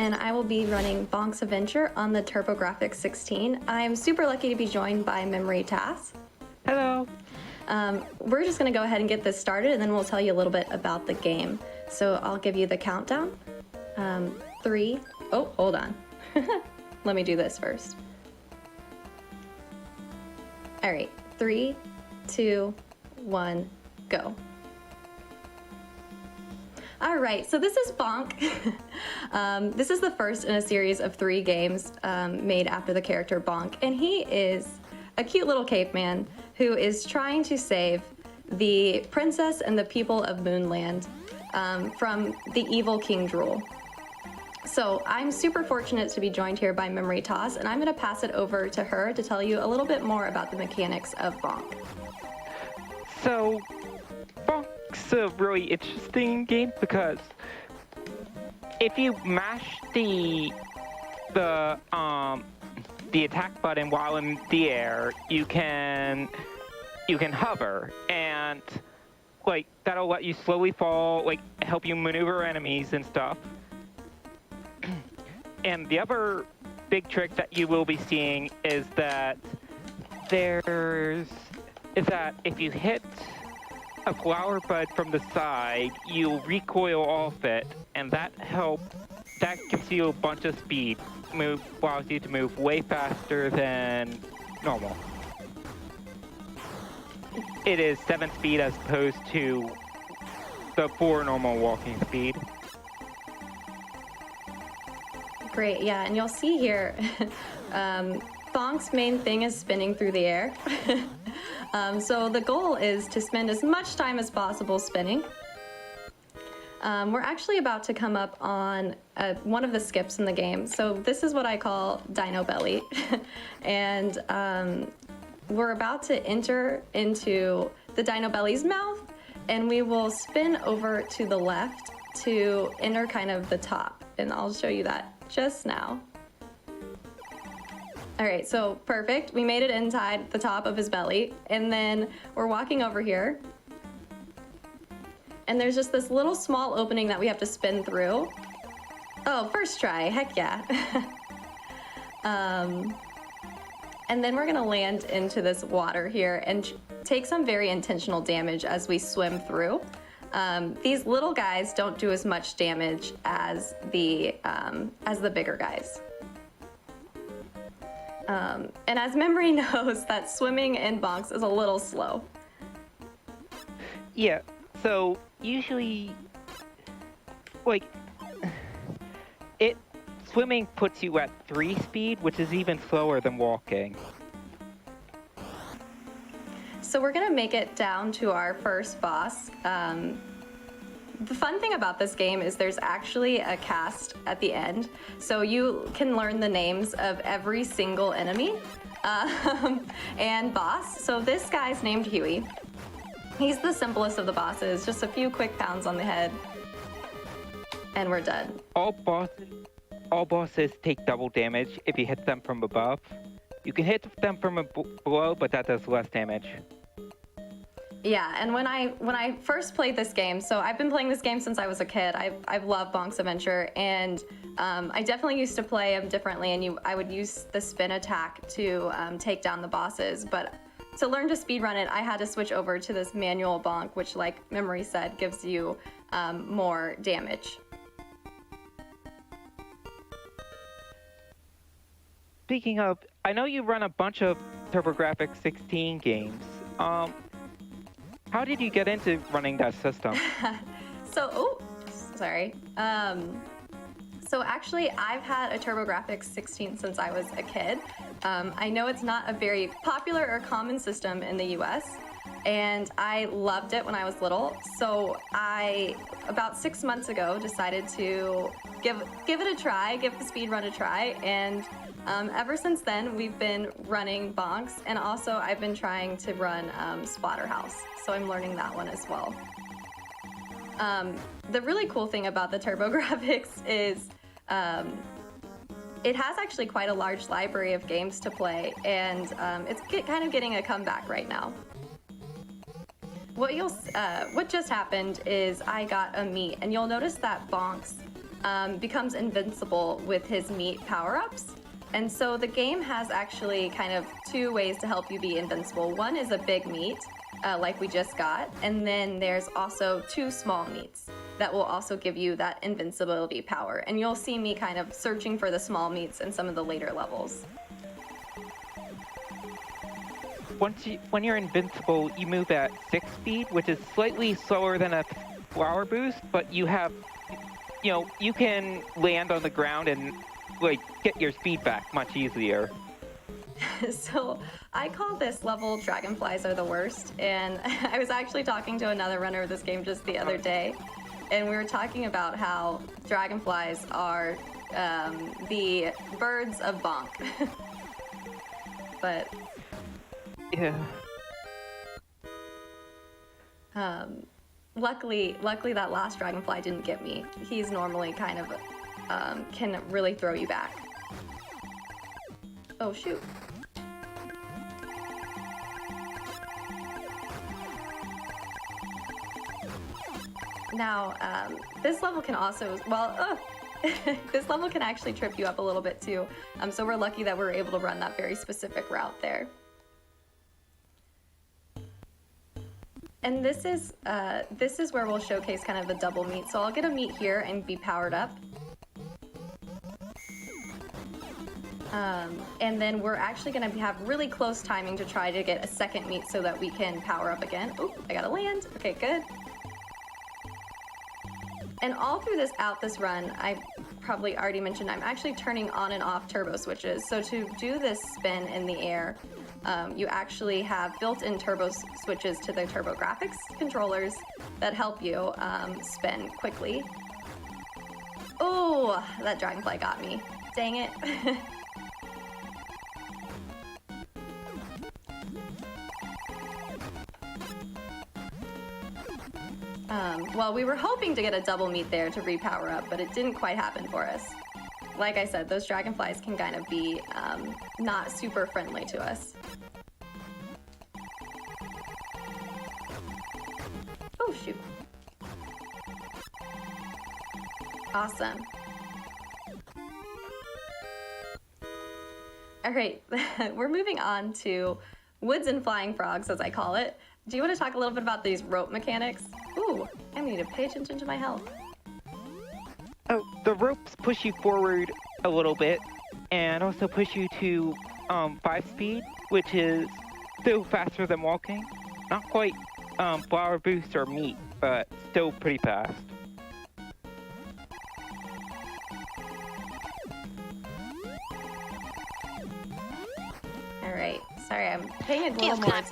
and I will be running Bonk's Adventure on the TurboGrafx 16. I'm super lucky to be joined by MemoryTAS. Hello. We're just going to go ahead and get this started, and then we'll tell you a little bit about the game. So I'll give you the countdown. 3. Oh, hold on. Let me do this first. All right, 3, 2, 1, go. All right, so this is Bonk. This is the first in a series of 3 games made after the character Bonk, and he is a cute little caveman who is trying to save the princess and the people of Moonland from the evil King's rule. So I'm super fortunate to be joined here by MemoryTAS, and I'm going to pass it over to her to tell you a little bit more about the mechanics of Bonk. So, Bonk's a really interesting game because if you mash the attack button while in the air, you can hover, and like that'll let you slowly fall, like help you maneuver enemies and stuff. And the other big trick that you will be seeing is that if you hit a flower bud from the side, you'll recoil off it, and that gives you a bunch of speed. Allows you to move way faster than normal. It is 7 speed as opposed to the 4 normal walking speed. Great, yeah, and you'll see here, Bonk's main thing is spinning through the air. So the goal is to spend as much time as possible spinning. We're actually about to come up on one of the skips in the game. So this is what I call Dino Belly. And we're about to enter into the Dino Belly's mouth, and we will spin over to the left to enter kind of the top. And I'll show you that just now. All right, so perfect. We made it inside the top of his belly, and then we're walking over here, and there's just this little small opening that we have to spin through. Oh, first try, heck yeah. And then we're gonna land into this water here and take some very intentional damage as we swim through. These little guys don't do as much damage as the bigger guys. And as Memory knows, that swimming in Bonks is a little slow. Yeah, so usually, like, swimming puts you at 3 speed, which is even slower than walking. So we're gonna make it down to our first boss. The fun thing about this game is there's actually a cast at the end, so you can learn the names of every single enemy and boss. So this guy's named Huey. He's the simplest of the bosses, just a few quick pounds on the head, and we're done. All bosses take double damage if you hit them from above. You can hit them from below, but that does less damage. Yeah, and when I first played this game, so I've been playing this game since I was a kid. I've loved Bonk's Adventure, and I definitely used to play him differently, and I would use the spin attack to take down the bosses. But to learn to speedrun it, I had to switch over to this manual Bonk, which, like Memory said, gives you more damage. Speaking of, I know you run a bunch of TurboGrafx 16 games. How did you get into running that system? So actually, I've had a TurboGrafx 16 since I was a kid. I know it's not a very popular or common system in the US, and I loved it when I was little. So I, about 6 months ago, decided to give it a try, give the speedrun a try, and ever since then, we've been running Bonks, and also I've been trying to run Splatterhouse, so I'm learning that one as well. The really cool thing about the TurboGrafx is it has actually quite a large library of games to play, and it's kind of getting a comeback right now. What just happened is I got a meet, and you'll notice that Bonk's becomes invincible with his meat power-ups. And so the game has actually kind of two ways to help you be invincible. One is a big meat, like we just got, and then there's also 2 small meats that will also give you that invincibility power. And you'll see me kind of searching for the small meats in some of the later levels. When you're invincible, you move at 6 speed, which is slightly slower than a flower boost, but you have, you can land on the ground and like get your speed back much easier. So I call this level Dragonflies Are the Worst, and I was actually talking to another runner of this game just the other day, and we were talking about how dragonflies are the birds of Bonk. But yeah. Luckily that last dragonfly didn't get me. He's normally kind of can really throw you back. Oh shoot. Now, this level can also, this level can actually trip you up a little bit too. So we're lucky that we're able to run that very specific route there. And this is where we'll showcase kind of the double meat. So I'll get a meat here and be powered up. And then we're actually going to have really close timing to try to get a second meat so that we can power up again. Oh, I gotta land. Okay, good. And all through this run, I probably already mentioned I'm actually turning on and off turbo switches. So to do this spin in the air, you actually have built-in turbo switches to the TurboGrafx controllers that help you spin quickly. Oh, that dragonfly got me. Dang it. Well, we were hoping to get a double meat there to repower up, but it didn't quite happen for us. Like I said, those dragonflies can kind of be not super friendly to us. Oh, shoot. Awesome. All right, we're moving on to woods and flying frogs, as I call it. Do you want to talk a little bit about these rope mechanics? Ooh, I need to pay attention to my health. Oh, the ropes push you forward a little bit, and also push you to 5 speed, which is still faster than walking. Not quite flower boost or meat, but still pretty fast. All right, sorry, I'm paying a little more.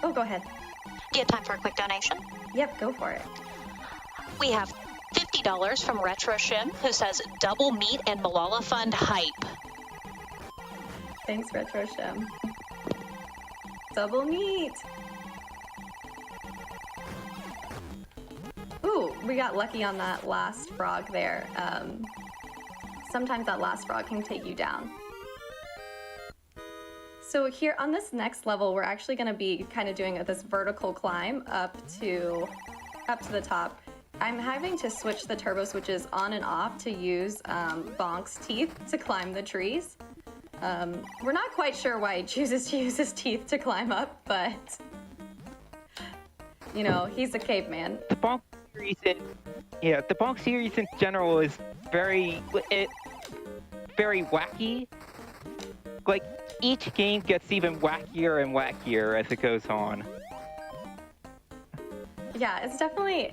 Oh, go ahead. Do you have time for a quick donation? Yep, go for it. We have $50 from Retro Shim, who says double meat and Malala Fund hype. Thanks, Retro Shim. Double meat. Ooh, we got lucky on that last frog there. Sometimes that last frog can take you down. So here on this next level, we're actually going to be kind of doing this vertical climb up to the top. I'm having to switch the turbo switches on and off to use Bonk's teeth to climb the trees. We're not quite sure why he chooses to use his teeth to climb up, but you know, he's a caveman. The Bonk series, the Bonk series in general is very wacky. Like, each game gets even wackier and wackier as it goes on. Yeah, it's definitely,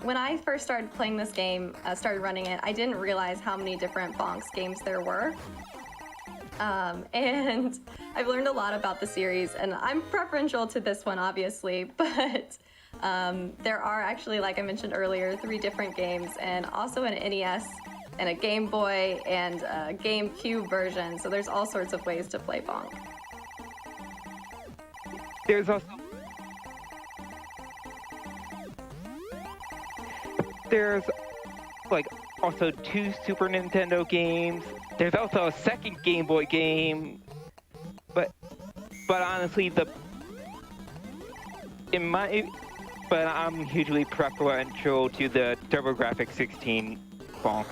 when I first started playing this game, started running it, I didn't realize how many different Bonks games there were. And I've learned a lot about the series, and I'm preferential to this one, obviously, but there are actually, like I mentioned earlier, 3 different games, and also an NES, and a Game Boy, and a GameCube version, so there's all sorts of ways to play Bonk. There's like also 2 Super Nintendo games. There's also a second Game Boy game, but honestly, but I'm hugely preferential to the TurboGrafx 16 bonks.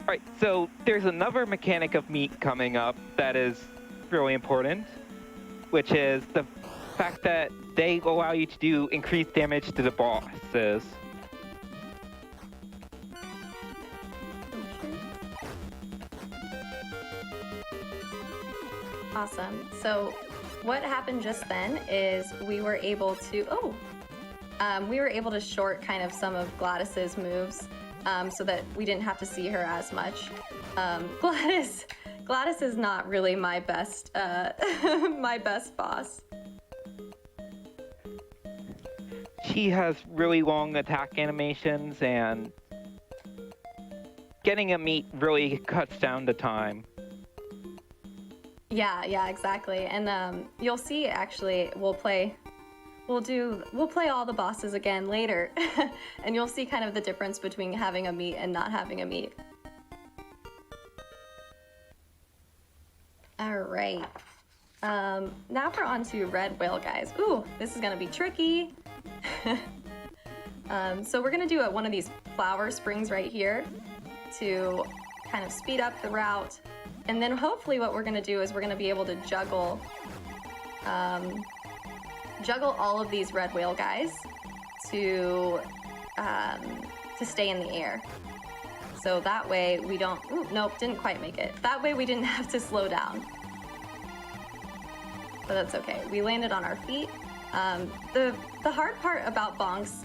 Alright, so there's another mechanic of meat coming up that is really important, which is the fact that they allow you to do increased damage to the bosses. Awesome. So what happened just then is we were able to, we were able to short kind of some of Gladys's moves so that we didn't have to see her as much. Gladys is not really my best, my best boss. She has really long attack animations, and getting a meat really cuts down the time. Yeah, exactly. And you'll see, actually, we'll play all the bosses again later, and you'll see kind of the difference between having a meat and not having a meat. All right. Now we're on to red whale guys. Ooh, this is gonna be tricky. So we're gonna do one of these flower springs right here to kind of speed up the route. And then hopefully what we're gonna do is we're gonna be able to juggle all of these red whale guys to stay in the air. So that way we don't, nope, didn't quite make it. That way we didn't have to slow down. But that's okay, we landed on our feet. The hard part about Bonks,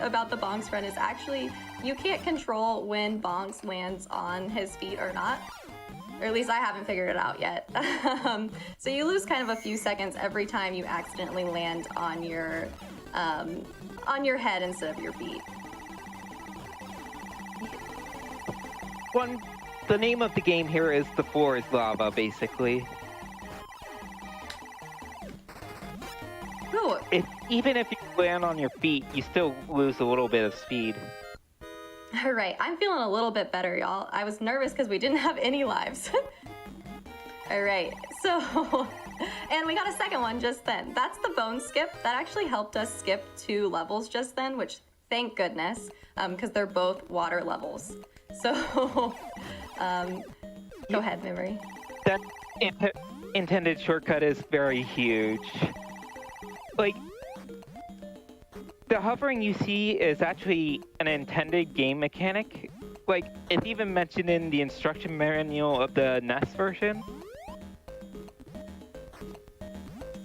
about the Bonks run is actually you can't control when Bonks lands on his feet or not. Or at least I haven't figured it out yet. So you lose kind of a few seconds every time you accidentally land on your head instead of your feet. The name of the game here is the floor is lava, basically. Ooh. Even if you land on your feet, you still lose a little bit of speed. All right, I'm feeling a little bit better, y'all. I was nervous because we didn't have any lives. All right, so, and we got a second one just then. That's the bone skip. That actually helped us skip 2 levels just then, which thank goodness, because they're both water levels. So, go ahead, Memory. That intended shortcut is very huge. Like, the hovering you see is actually an intended game mechanic. Like, it's even mentioned in the instruction manual of the NES version.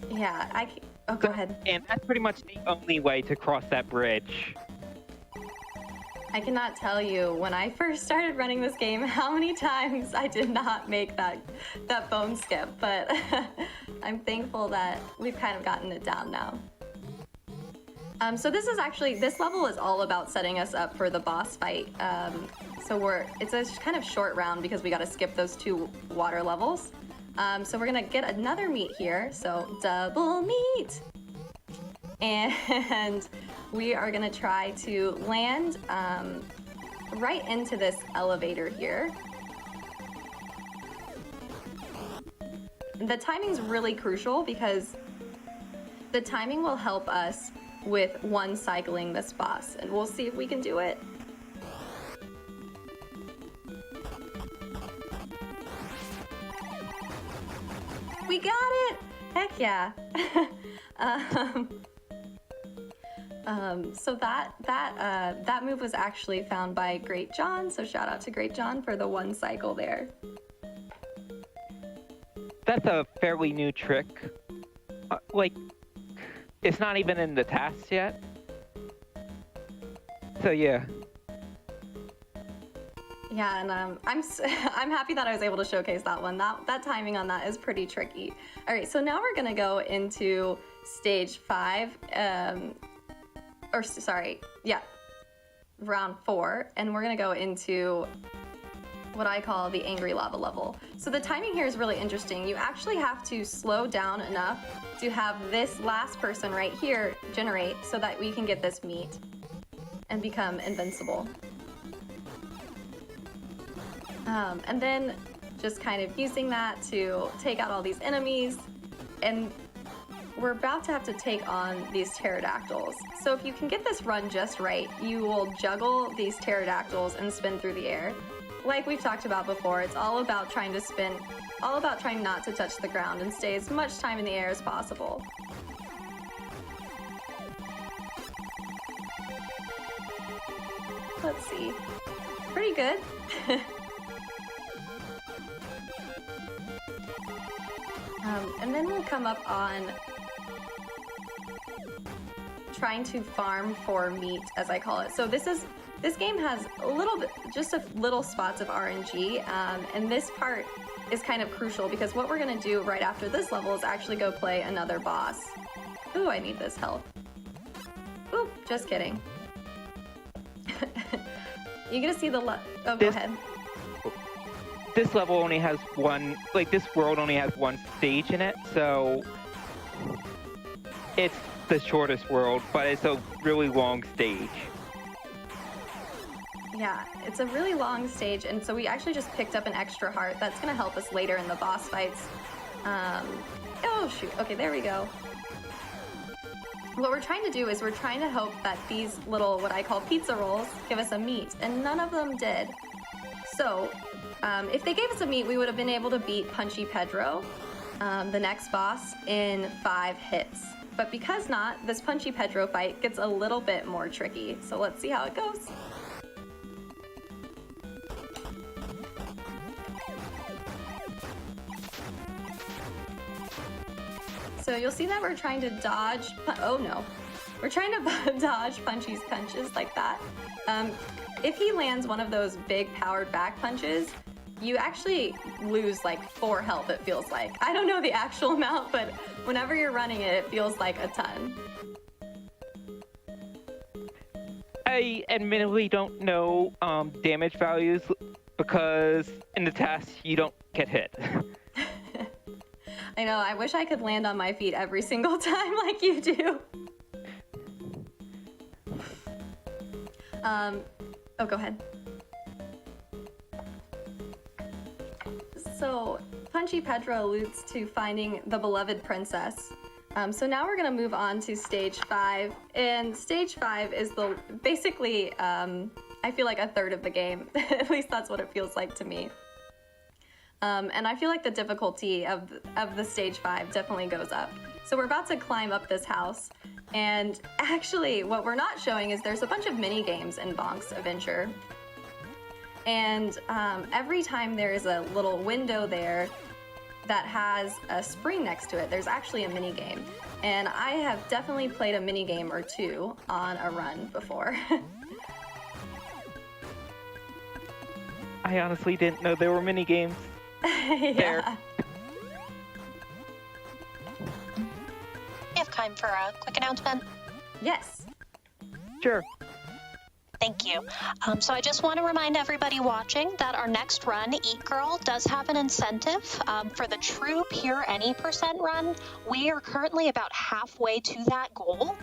Yeah, go ahead. And that's pretty much the only way to cross that bridge. I cannot tell you when I first started running this game how many times I did not make that bone skip, but I'm thankful that we've kind of gotten it down now. So this level is all about setting us up for the boss fight. So it's a kind of short round because we got to skip those 2 water levels. So we're gonna get another meat here, so double meat. And we are gonna try to land right into this elevator here. The timing's really crucial because the timing will help us with one-cycling this boss, and we'll see if we can do it. We got it! Heck yeah! So that move was actually found by Great John, so shout out to Great John for the 1 cycle there. That's a fairly new trick. Like, it's not even in the tasks yet. So yeah. Yeah, and I'm happy that I was able to showcase that one. That timing on that is pretty tricky. All right, so now we're gonna go into stage 5, round 4, and we're gonna go into what I call the angry lava level. So the timing here is really interesting. You actually have to slow down enough to have this last person right here generate so that we can get this meat and become invincible. And then just kind of using that to take out all these enemies. And we're about to have to take on these pterodactyls. So if you can get this run just right, you will juggle these pterodactyls and spin through the air. Like we've talked about before, it's all about trying to spin, all about trying not to touch the ground and stay as much time in the air as possible. Let's see. Pretty good. And then we'll come up on trying to farm for meat, as I call it. So this game has a little bit, just a little spots of RNG, and this part is kind of crucial because what we're gonna do right after this level is actually go play another boss. Ooh, I need this health. Ooh, just kidding. You get to see the go ahead. This level only has one, like this world only has one stage in it, so it's the shortest world, but it's a really long stage. Yeah, it's a really long stage, and so we actually just picked up an extra heart. That's gonna help us later in the boss fights. Oh shoot, okay, there we go. What we're trying to do is we're trying to hope that these little, what I call pizza rolls, give us a meat, and none of them did. So, if they gave us a meat, we would have been able to beat Punchy Pedro, the next boss, in 5 hits. But because not, this Punchy Pedro fight gets a little bit more tricky. So let's see how it goes. So you'll see that we're trying to dodge, oh no. We're trying to dodge Punchy's punches like that. If he lands one of those big powered back punches, you actually lose like 4 health, it feels like. I don't know the actual amount, but whenever you're running it, it feels like a ton. I admittedly don't know damage values because in the TAS you don't get hit. I know, I wish I could land on my feet every single time like you do. Oh, go ahead. So, Punchy Pedro alludes to finding the beloved princess. So now we're gonna move on to stage 5, and stage 5 is basically, I feel like a third of the game. At least that's what it feels like to me. And I feel like the difficulty of the stage 5 definitely goes up. So we're about to climb up this house, and actually what we're not showing is there's a bunch of mini games in Bonk's Adventure. And every time there is a little window there that has a spring next to it, there's actually a mini game. And I have definitely played a mini game or 2 on a run before. I honestly didn't know there were mini games. Yeah. We have time for a quick announcement. Yes. Sure. Thank you. So I just want to remind everybody watching that our next run, Eat Girl, does have an incentive for the true pure any % run. We are currently about halfway to that goal.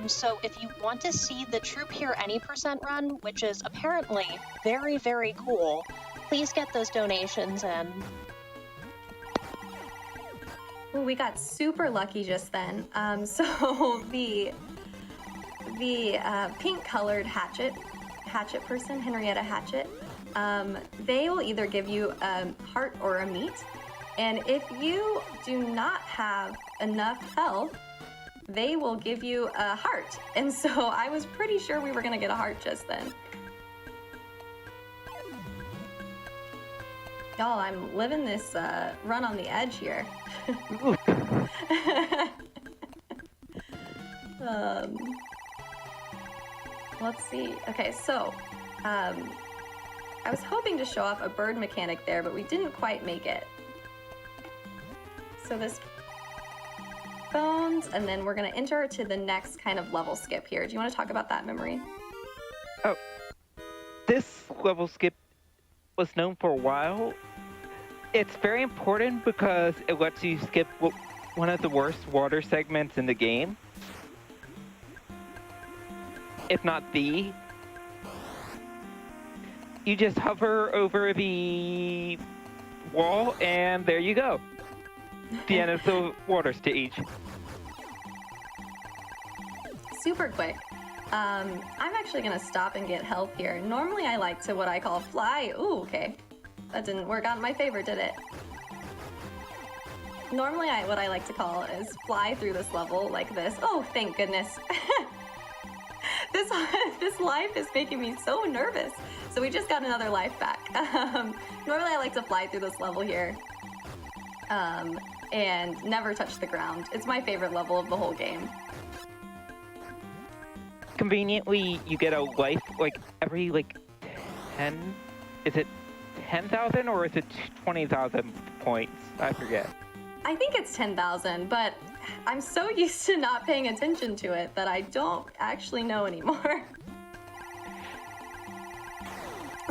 So if you want to see the true pure any % run, which is apparently very, very cool, please get those donations in. Well, we got super lucky just then. So the pink-colored hatchet person, Henrietta Hatchet, they will either give you a heart or a meat, and if you do not have enough health, they will give you a heart. And so I was pretty sure we were gonna get a heart just then. Y'all, I'm living this run on the edge here. Let's see. Okay, so I was hoping to show off a bird mechanic there, but we didn't quite make it. So this bones, and then we're gonna enter to the next kind of level skip here. Do you want to talk about that, Memory? Oh, this level skip was known for a while. It's very important because it lets you skip one of the worst water segments in the game. If not the. You just hover over the wall and there you go. The end of the water stage. super quick. I'm actually gonna stop and get health here. Normally I like to what I call fly. Ooh, okay. That didn't work out in my favor, did it? Normally what I like to call is fly through this level like this. Oh, thank goodness. This life is making me so nervous. So we just got another life back. Normally I like to fly through this level here. And never touch the ground. It's my favorite level of the whole game. Conveniently, you get a life like every like 10. Is it 10,000 or is it 20,000 points? I forget. I think it's 10,000, but I'm so used to not paying attention to it that I don't actually know anymore.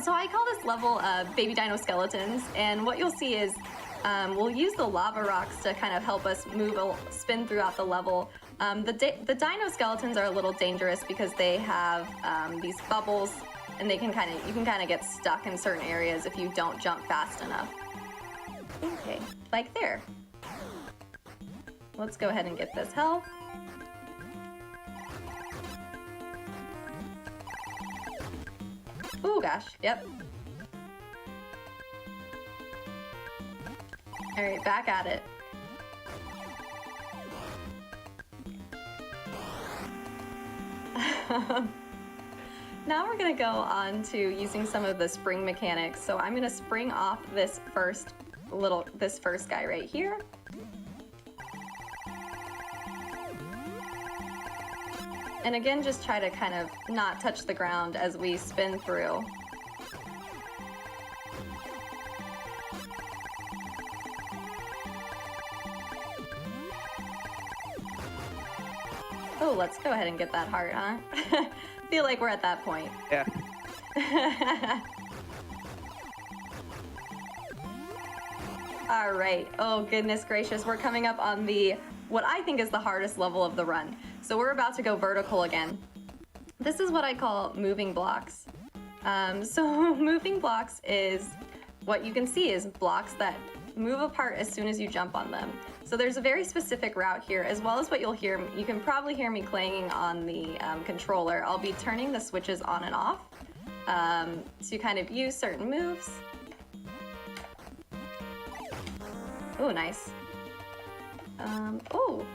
So I call this level Baby Dino Skeletons, and what you'll see is we'll use the lava rocks to kind of help us spin throughout the level. The Dino Skeletons are a little dangerous because they have these bubbles, and you can kind of get stuck in certain areas if you don't jump fast enough. Okay, like there. Let's go ahead and get this health. Oh gosh, yep. All right, back at it. Now we're gonna go on to using some of the spring mechanics. So I'm gonna spring off this first guy right here. And again, just try to kind of not touch the ground as we spin through. Oh, let's go ahead and get that heart, huh? Feel like we're at that point. Yeah. All right. Oh, goodness gracious. We're coming up on what I think is the hardest level of the run. So we're about to go vertical again. This is what I call moving blocks. So moving blocks is what you can see is blocks that move apart as soon as you jump on them. So there's a very specific route here, as well as what you'll hear. You can probably hear me clanging on the controller. I'll be turning the switches on and off to kind of use certain moves. Oh, nice. Oh,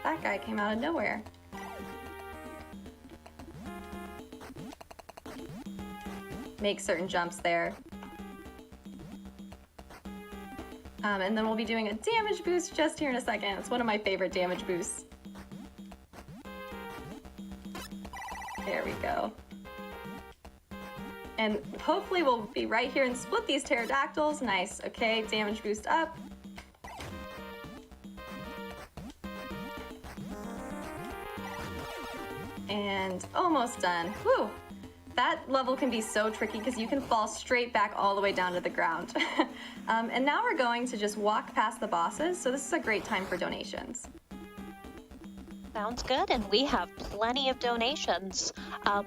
that guy came out of nowhere. Make certain jumps there. And then we'll be doing a damage boost just here in a second. It's one of my favorite damage boosts. There we go. And hopefully we'll be right here and split these pterodactyls. Nice. Okay, damage boost up. And almost done. Whew. That level can be so tricky because you can fall straight back all the way down to the ground. And now we're going to just walk past the bosses, so this is a great time for donations. Sounds good, and we have plenty of donations.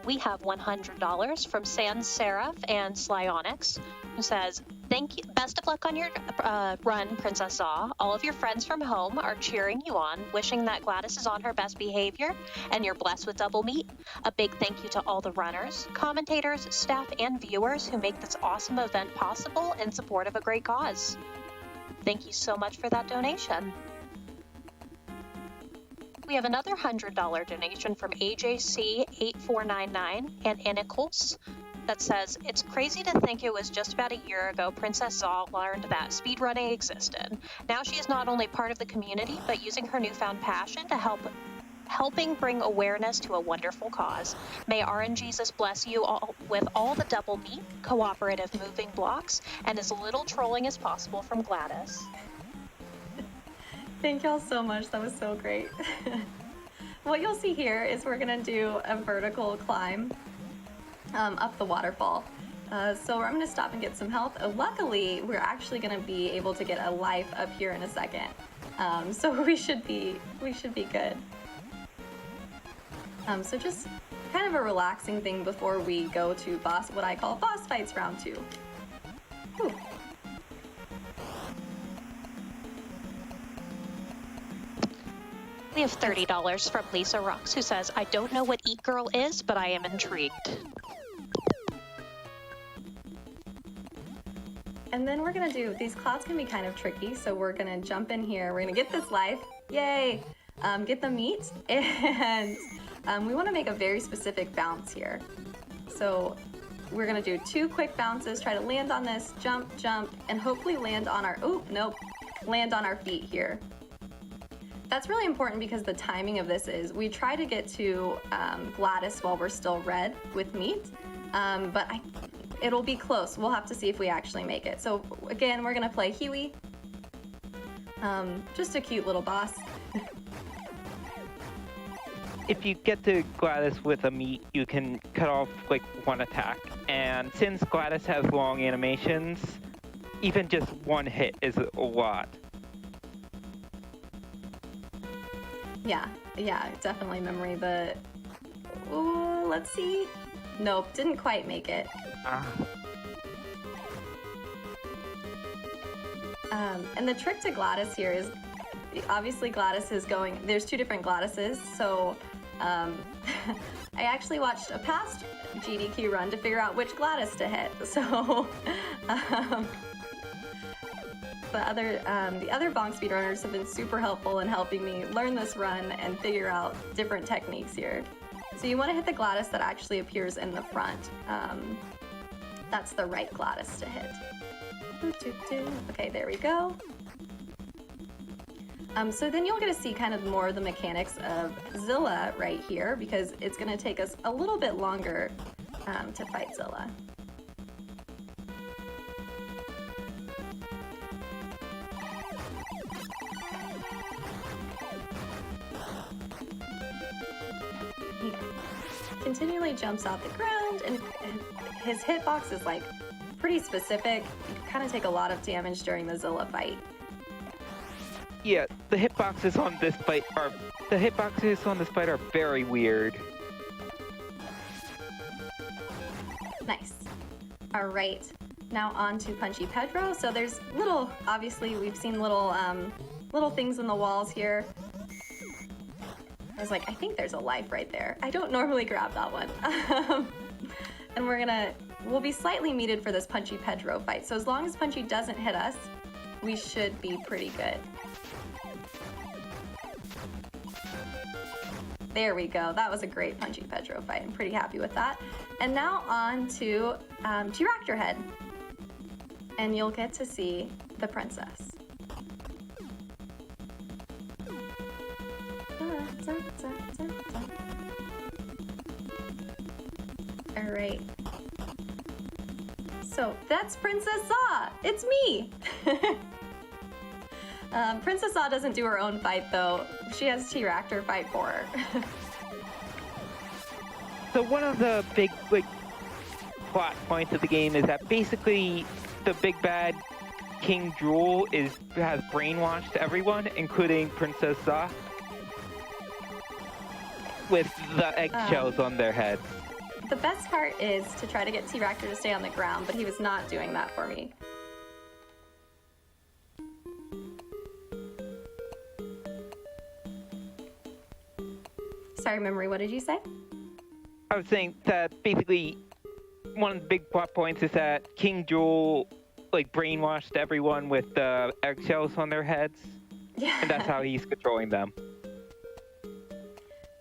We have $100 from Sans Seraph and Slyonyx, who says, "Thank you. Best of luck on your run, Princess Zaw. All of your friends from home are cheering you on, wishing that Gladys is on her best behavior, and you're blessed with double meat. A big thank you to all the runners, commentators, staff, and viewers who make this awesome event possible in support of a great cause." Thank you so much for that donation. We have another $100 donation from AJC8499 and Inicles that says, "It's crazy to think it was just about a year ago Princess Zaw learned that speedrunning existed. Now she is not only part of the community, but using her newfound passion to helping bring awareness to a wonderful cause. May RNGesus bless you all with all the double meat, cooperative moving blocks, and as little trolling as possible from Gladys." Thank y'all so much. That was so great. What you'll see here is we're gonna do a vertical climb up the waterfall. So I'm gonna stop and get some health. Luckily, we're actually gonna be able to get a life up here in a second. So we should be good. So just kind of a relaxing thing before we go to what I call boss fights round 2. Whew. We have $30 from Lisa Rocks, who says, I don't know what Eat Girl is, but I am intrigued. And then we're gonna do, these clouds can be kind of tricky, so we're gonna jump in here. We're gonna get this life, yay! Get the meat, and we wanna make a very specific bounce here. So we're gonna do 2 quick bounces, try to land on this, jump, jump, and hopefully land on our, land on our feet here. That's really important because the timing of this is, we try to get to Gladys while we're still red with meat, but it'll be close. We'll have to see if we actually make it. So again, we're gonna play Huey. Just a cute little boss. If you get to Gladys with a meat, you can cut off like 1 attack. And since Gladys has long animations, even just 1 hit is a lot. Yeah, definitely memory. Ooh, let's see. Nope, didn't quite make it. And the trick to Gladys here is, obviously Gladys is going, there's 2 different Gladyses, so I actually watched a past GDQ run to figure out which Gladys to hit, so the other Bonk speedrunners have been super helpful in helping me learn this run and figure out different techniques here. So you want to hit the Gladys that actually appears in the front. That's the right Gladys to hit. Okay, there we go. So then you'll get to see kind of more of the mechanics of Zilla right here, because it's going to take us a little bit longer to fight Zilla. He continually jumps off the ground, and his hitbox is like pretty specific. You kind of take a lot of damage during the Zilla fight. Yeah, the hitboxes on this fight are very weird. Nice. All right, now on to Punchy Pedro. So there's obviously we've seen little things in the walls here. I was like, I think there's a life right there. I don't normally grab that one. And we'll be slightly meated for this Punchy Pedro fight. So as long as Punchy doesn't hit us, we should be pretty good. There we go. That was a great Punchy Pedro fight. I'm pretty happy with that. And now on to T-Raptor Head. And you'll get to see the princess. All right. So that's Princess Saw. It's me. Princess Saw doesn't do her own fight though. She has T-Raptor fight for her. So one of the big plot points of the game is that basically the big bad King Jewel has brainwashed everyone, including Princess Saw, with the eggshells on their heads. The best part is to try to get T-Raptor to stay on the ground, but he was not doing that for me. Sorry, Memory, what did you say? I was saying that basically one of the big plot points is that King Jewel brainwashed everyone with the eggshells on their heads. Yeah. And that's how he's controlling them.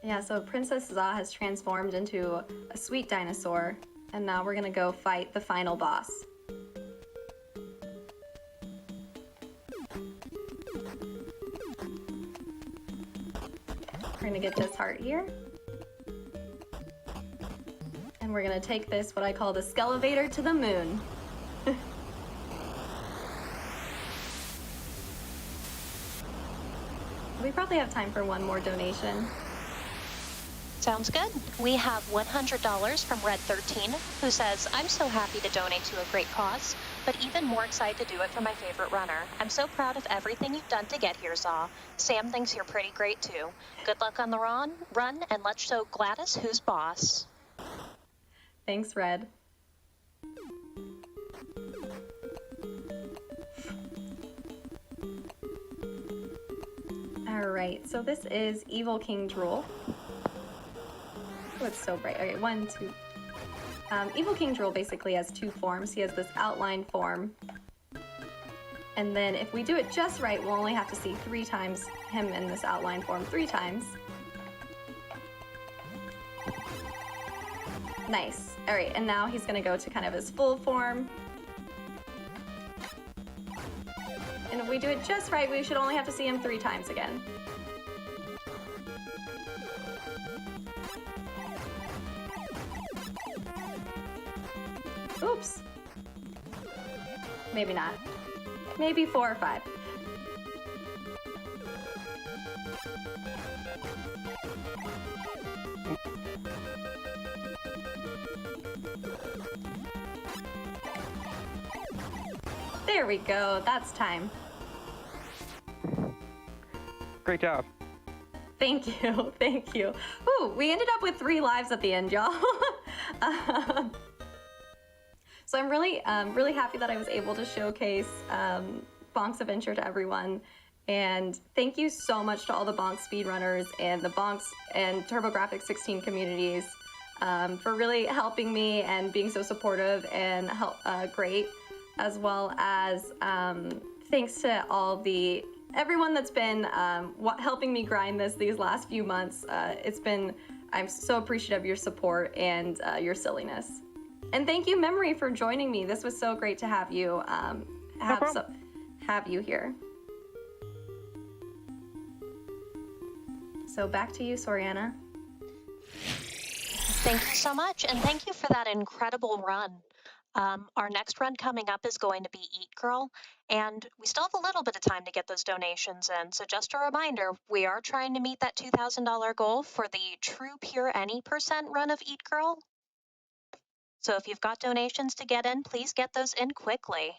Yeah, so Princess Za has transformed into a sweet dinosaur, and now we're gonna go fight the final boss. We're gonna get this heart here. And we're gonna take this, what I call the Skelevator to the moon. We probably have time for one more donation. Sounds good. We have $100 from Red13, who says, I'm so happy to donate to a great cause, but even more excited to do it for my favorite runner. I'm so proud of everything you've done to get here, Zaw. Sam thinks you're pretty great, too. Good luck on the run, and let's show Gladys who's boss. Thanks, Red. All right, so this is Evil King Drool. Oh, it's so bright. Okay, 1, 2. Evil King Drool basically has two forms. He has this outline form, and then if we do it just right, we'll only have to see 3 times him in this outline form, 3 times. Nice. All right, and now he's gonna go to kind of his full form. And if we do it just right, we should only have to see him 3 times again. Oops. Maybe not. Maybe 4 or 5. There we go. That's time. Great job. Thank you. Thank you. Ooh, we ended up with 3 lives at the end, y'all. So I'm really happy that I was able to showcase Bonk's adventure to everyone. And thank you so much to all the Bonk speedrunners and the Bonks and TurboGrafx 16 communities for really helping me and being so supportive and great, as well as thanks to everyone that's been helping me grind these last few months. I'm so appreciative of your support and your silliness. And thank you, Memory, for joining me. This was so great to have you have you here. So back to you, Sorryanna. Thank you so much, and thank you for that incredible run. Our next run coming up is going to be Eat Girl, and we still have a little bit of time to get those donations in. So just a reminder, we are trying to meet that $2,000 goal for the True Pure Any % run of Eat Girl. So if you've got donations to get in, please get those in quickly.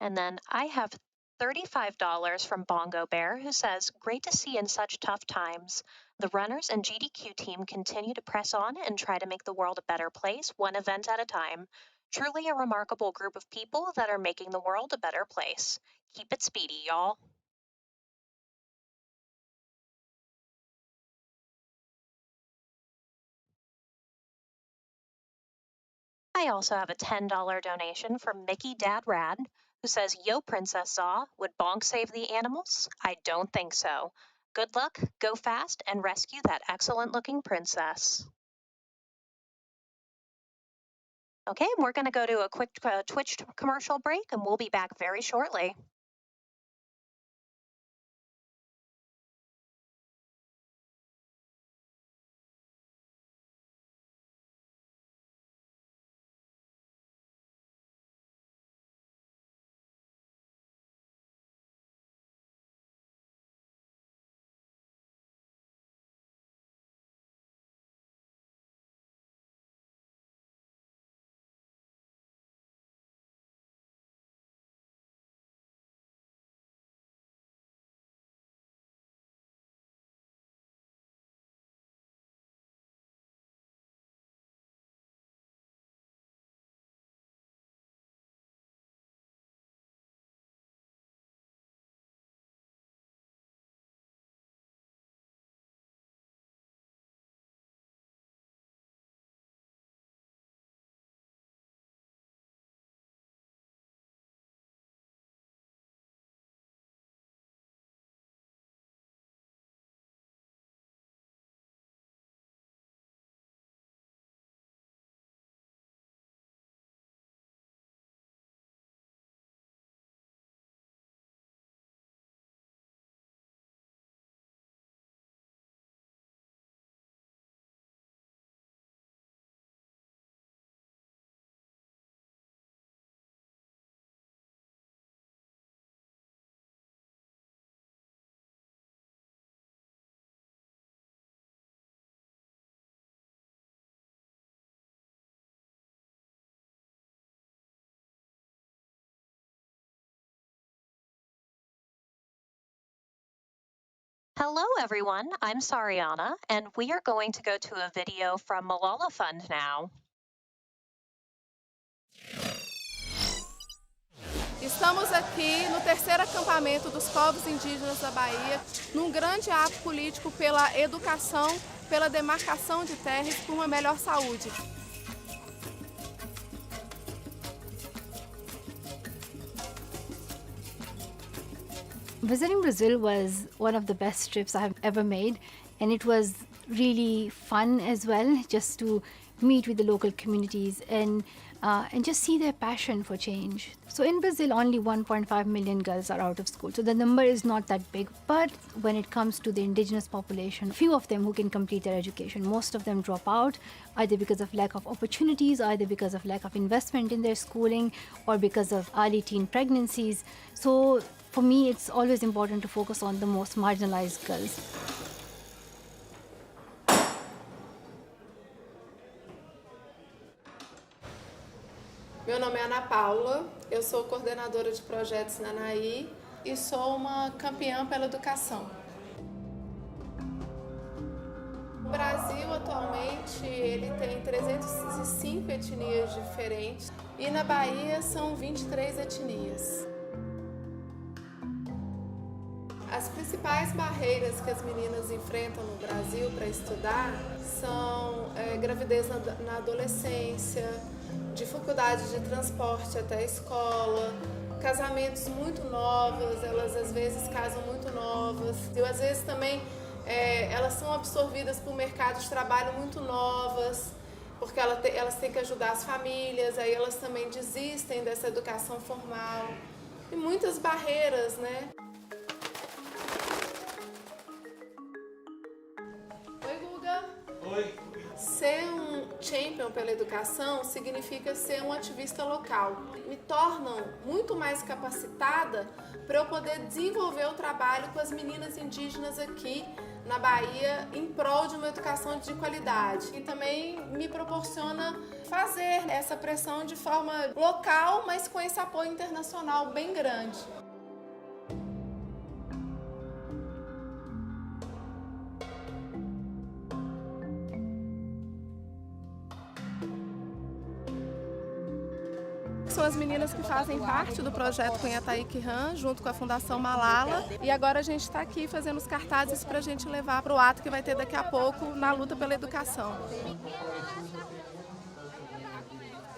And then I have $35 from Bongo Bear, who says, "Great to see in such tough times. The runners and GDQ team continue to press on and try to make the world a better place, one event at a time. Truly a remarkable group of people that are making the world a better place. Keep it speedy, y'all." I also have a $10 donation from Mickey Dad Rad, who says, "Yo, Princess Zaw, would Bonk save the animals? I don't think so. Good luck, go fast, and rescue that excellent-looking princess." Okay, we're going to go to a quick Twitch commercial break, and we'll be back very shortly. Hello, everyone. I'm Sorryanna, and we are going to go to a video from Malala Fund now. Estão Estamos aqui no terceiro acampamento dos povos indígenas da Bahia, num grande ato político pela educação, pela demarcação de terras e por uma melhor saúde. Visiting Brazil was one of the best trips I've ever made, and it was really fun as well, just to meet with the local communities and just see their passion for change. So in Brazil, only 1.5 million girls are out of school, so the number is not that big. But when it comes to the indigenous population, few of them who can complete their education. Most of them drop out, either because of lack of opportunities, either because of lack of investment in their schooling, or because of early teen pregnancies. So for me, it's always important to focus on the most marginalized girls. Meu nome é Ana Paula, eu sou coordenadora de projetos na ANAI e sou uma campeã pela educação. O Brasil, atualmente, ele tem 305 etnias diferentes e na Bahia são 23 etnias. As principais barreiras que as meninas enfrentam no Brasil para estudar são gravidez na adolescência, dificuldade de transporte até a escola, casamentos muito novos, elas às vezes casam muito novas, e às vezes também elas são absorvidas por mercado de trabalho muito novas, porque elas têm que ajudar as famílias, aí elas também desistem dessa educação formal, e muitas barreiras, né? Oi. Ser um champion pela educação significa ser um ativista local. Me tornam muito mais capacitada para eu poder desenvolver o trabalho com as meninas indígenas aqui na Bahia em prol de uma educação de qualidade. E também me proporciona fazer essa pressão de forma local, mas com esse apoio internacional bem grande. São as meninas que fazem parte do projeto Cunhataí Kihan, junto com a Fundação Malala. E agora a gente está aqui fazendo os cartazes para a gente levar para o ato que vai ter daqui a pouco na luta pela educação.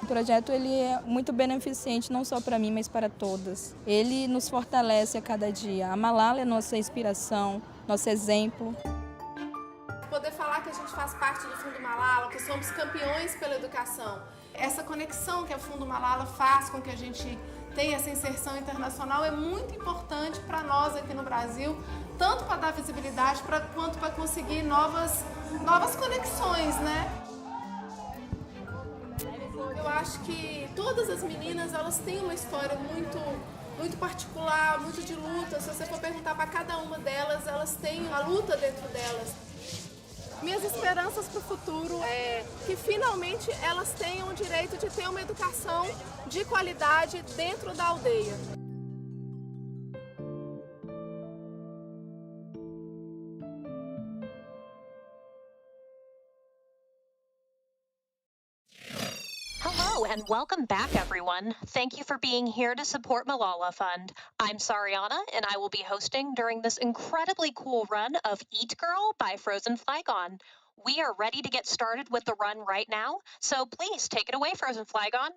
O projeto ele é muito beneficente, não só para mim, mas para todas. Ele nos fortalece a cada dia. A Malala é nossa inspiração, nosso exemplo. Poder falar que a gente faz parte do Fundo Malala, que somos campeões pela educação. Essa conexão que o Fundo Malala faz com que a gente tenha essa inserção internacional é muito importante para nós aqui no Brasil, tanto para dar visibilidade quanto para conseguir novas conexões, né? Eu acho que todas as meninas elas têm uma história muito particular, muito de luta. Se você for perguntar para cada uma delas, elas têm a luta dentro delas. Minhas esperanças para o futuro é que finalmente elas tenham o direito de ter uma educação de qualidade dentro da aldeia. Hello and welcome back, everyone. Thank you for being here to support Malala Fund. I'm Sorryanna, and I will be hosting during this incredibly cool run of Eat Girl by Frozen Flygon. We are ready to get started with the run right now, so please take it away, Frozen Flygon.